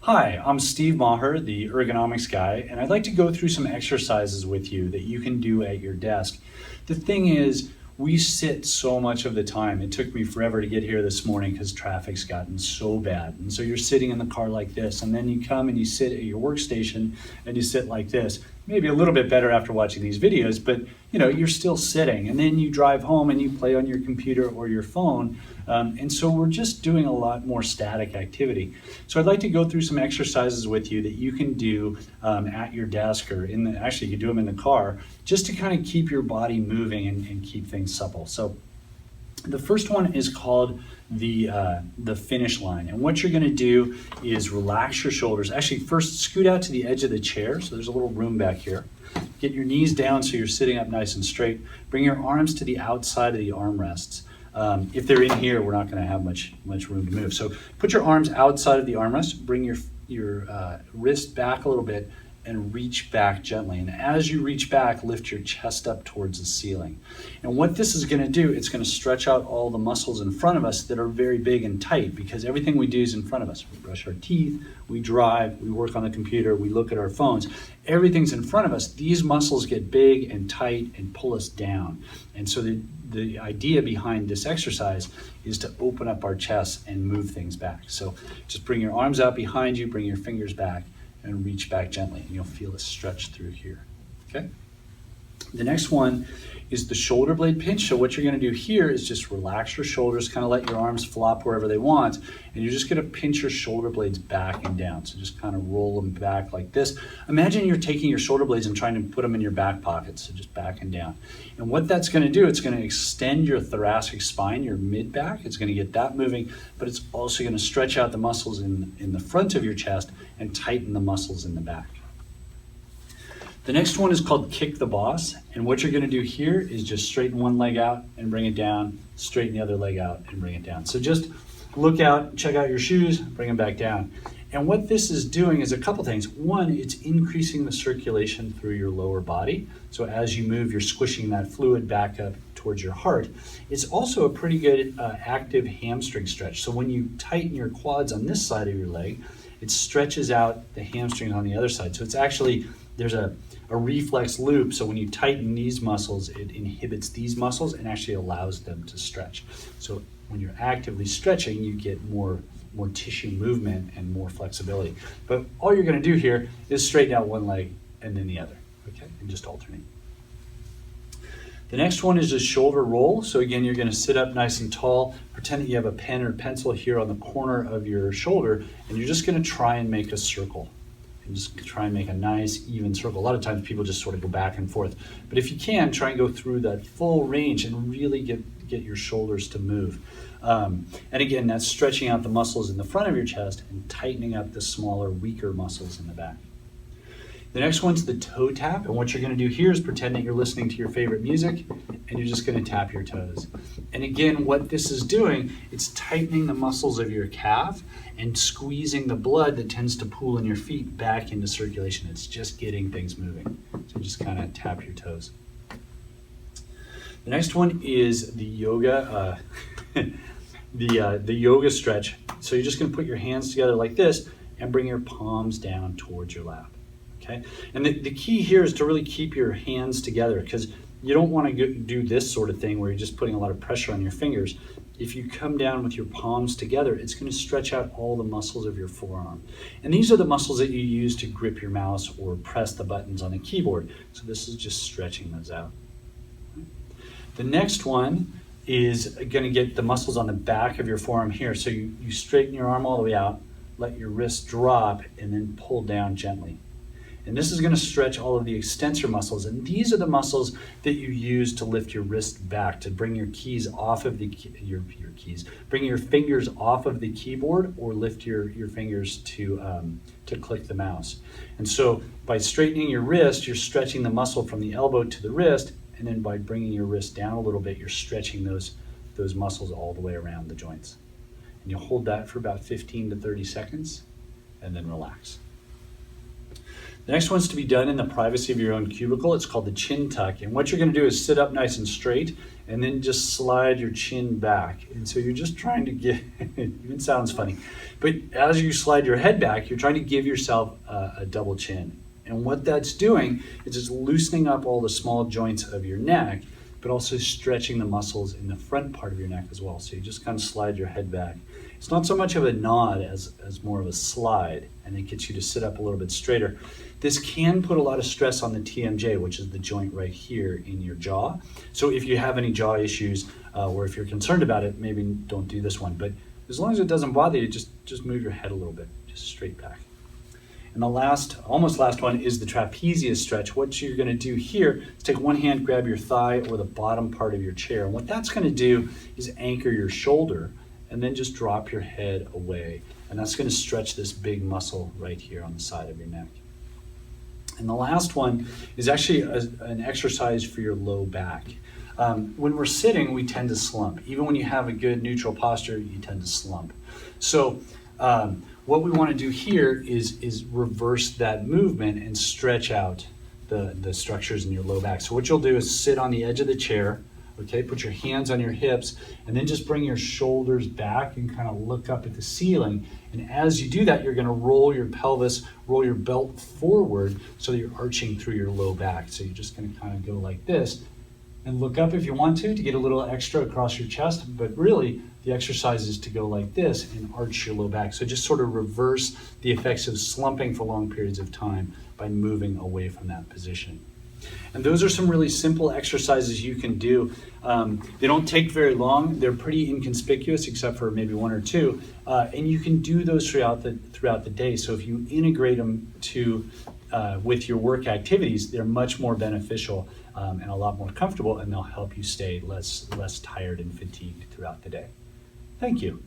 Hi, I'm Steve Maher, the Ergonomics guy, and I'd like to go through some exercises with you that you can do at your desk. The thing is, we sit so much of the time. It took me forever to get here this morning because traffic's gotten so bad. And so you're sitting in the car like this, and then you come and you sit at your workstation and you sit like this. Maybe a little bit better after watching these videos, but you're still sitting. And then you drive home and you play on your computer or your phone. And so we're just doing a lot more static activity. So I'd like to go through some exercises with you that you can do at your desk, or actually you can do them in the car, just to kind of keep your body moving and keep things supple. So the first one is called the finish line. And what you're gonna do is relax your shoulders. Actually, first scoot out to the edge of the chair. So there's a little room back here. Get your knees down so you're sitting up nice and straight. Bring your arms to the outside of the armrests. If they're in here, we're not gonna have much room to move. So put your arms outside of the armrest, bring your wrist back a little bit, and reach back gently. And as you reach back, lift your chest up towards the ceiling. And what this is gonna do, it's gonna stretch out all the muscles in front of us that are very big and tight, because everything we do is in front of us. We brush our teeth, we drive, we work on the computer, we look at our phones. Everything's in front of us. These muscles get big and tight and pull us down. And so the idea behind this exercise is to open up our chest and move things back. So just bring your arms out behind you, bring your fingers back, and reach back gently, and you'll feel a stretch through here, okay? The next one is the shoulder blade pinch. So what you're gonna do here is just relax your shoulders, kind of let your arms flop wherever they want, and you're just gonna pinch your shoulder blades back and down. So just kind of roll them back like this. Imagine you're taking your shoulder blades and trying to put them in your back pockets, so just back and down. And what that's gonna do, it's gonna extend your thoracic spine, your mid-back. It's gonna get that moving, but it's also gonna stretch out the muscles in the front of your chest and tighten the muscles in the back. The next one is called Kick the Boss, and what you're gonna do here is just straighten one leg out and bring it down, straighten the other leg out and bring it down. So just look out, check out your shoes, bring them back down. And what this is doing is a couple things. One, it's increasing the circulation through your lower body. So as you move, you're squishing that fluid back up towards your heart. It's also a pretty good active hamstring stretch. So when you tighten your quads on this side of your leg, it stretches out the hamstrings on the other side. So it's actually, there's a reflex loop. So when you tighten these muscles, it inhibits these muscles and actually allows them to stretch. So when you're actively stretching, you get more tissue movement and more flexibility. But all you're gonna do here is straighten out one leg and then the other, okay? And just alternate. The next one is a shoulder roll. So again, you're gonna sit up nice and tall, pretend that you have a pen or pencil here on the corner of your shoulder, and you're just gonna try and make a circle. And just try and make a nice even circle. A lot of times people just sort of go back and forth. But if you can, try and go through that full range and really get your shoulders to move. And again, that's stretching out the muscles in the front of your chest and tightening up the smaller, weaker muscles in the back. The next one's the toe tap, and what you're gonna do here is pretend that you're listening to your favorite music, and you're just gonna tap your toes. And again, what this is doing, it's tightening the muscles of your calf and squeezing the blood that tends to pool in your feet back into circulation. It's just getting things moving. So just kind of tap your toes. The next one is the yoga, the yoga stretch. So you're just gonna put your hands together like this and bring your palms down towards your lap. Okay, and the key here is to really keep your hands together, because you don't want to do this sort of thing where you're just putting a lot of pressure on your fingers. If you come down with your palms together, it's going to stretch out all the muscles of your forearm. And these are the muscles that you use to grip your mouse or press the buttons on a keyboard. So this is just stretching those out. The next one is going to get the muscles on the back of your forearm here. So you straighten your arm all the way out, let your wrist drop, and then pull down gently. And this is going to stretch all of the extensor muscles. And these are the muscles that you use to lift your wrist back, to bring your keys off of bring your fingers off of the keyboard, or lift your fingers to click the mouse. And so by straightening your wrist, you're stretching the muscle from the elbow to the wrist. And then by bringing your wrist down a little bit, you're stretching those muscles all the way around the joints. And you'll hold that for about 15 to 30 seconds and then relax. The next one's to be done in the privacy of your own cubicle. It's called the chin tuck. And what you're gonna do is sit up nice and straight and then just slide your chin back. And so you're just trying to get, it even sounds funny, but as you slide your head back, you're trying to give yourself a double chin. And what that's doing is it's loosening up all the small joints of your neck, but also stretching the muscles in the front part of your neck as well. So you just kind of slide your head back. It's not so much of a nod as more of a slide, and it gets you to sit up a little bit straighter. This can put a lot of stress on the TMJ, which is the joint right here in your jaw. So if you have any jaw issues, or if you're concerned about it, maybe don't do this one. But as long as it doesn't bother you, just move your head a little bit, just straight back. And the last, almost last one is the trapezius stretch. What you're gonna do here is take one hand, grab your thigh or the bottom part of your chair. And what that's gonna do is anchor your shoulder and then just drop your head away. And that's gonna stretch this big muscle right here on the side of your neck. And the last one is actually an exercise for your low back. When we're sitting, we tend to slump. Even when you have a good neutral posture, you tend to slump. So what we want to do here is reverse that movement and stretch out the structures in your low back. So what you'll do is sit on the edge of the chair, okay, put your hands on your hips, and then just bring your shoulders back and kind of look up at the ceiling. And as you do that, you're going to roll your pelvis, roll your belt forward so that you're arching through your low back. So you're just going to kind of go like this and look up if you want to get a little extra across your chest, but really the exercise is to go like this and arch your low back. So just sort of reverse the effects of slumping for long periods of time by moving away from that position. And those are some really simple exercises you can do. They don't take very long. They're pretty inconspicuous except for maybe one or two. And you can do those throughout the day. So if you integrate them with your work activities, they're much more beneficial and a lot more comfortable, and they'll help you stay less tired and fatigued throughout the day. Thank you.